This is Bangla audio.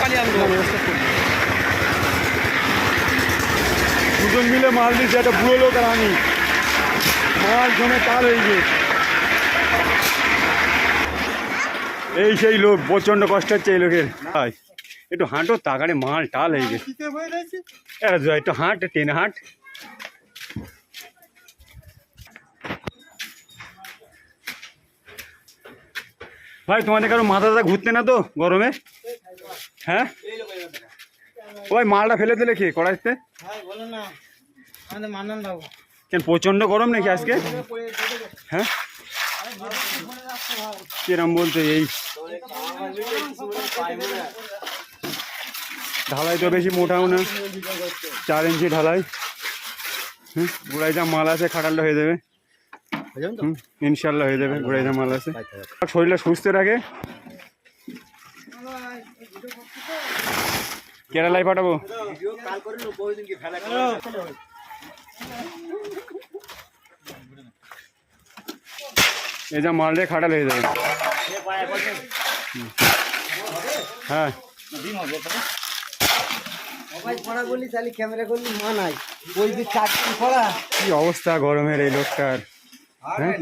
পানি আনবো। দুজন মিলে মাল দিচ্ছে, একটা বুড়ো লোক আর আমি, মাল জমে তাল হয়ে গিয়ে। এই সেই লোক, প্রচন্ড কষ্ট হচ্ছে এই লোকের। ভাই একটু হাঁটো, তাকারে মাল টাল হয়ে গেছে। একটু হাঁট, টেনে হাঁট। ভাই তোমাদের কারো মাথা ঘুরতে না তো গরমে? হ্যাঁ ওই মালটা ফেলে দিলে কি কড়াইতে? কেন প্রচন্ড গরম নাকি আজকে? হ্যাঁ কিরম বলতে, এই ঢালাই তো বেশি মোটাও না, 4 ইঞ্চি ঢালাই। গোড়াইটা মাল আছে, খাটালটা হয়ে যাবে। ইনশাল্লাহ হয়ে যাবে, গোড়াইটা মাল আছে। শরীরটা সুস্থ রাখে। কেরালায় পাঠাবো। এই যা মাল রে খাটাল হয়ে যাবে। হ্যাঁ কি অবস্থা গরমের এই লোকটার। হ্যাঁ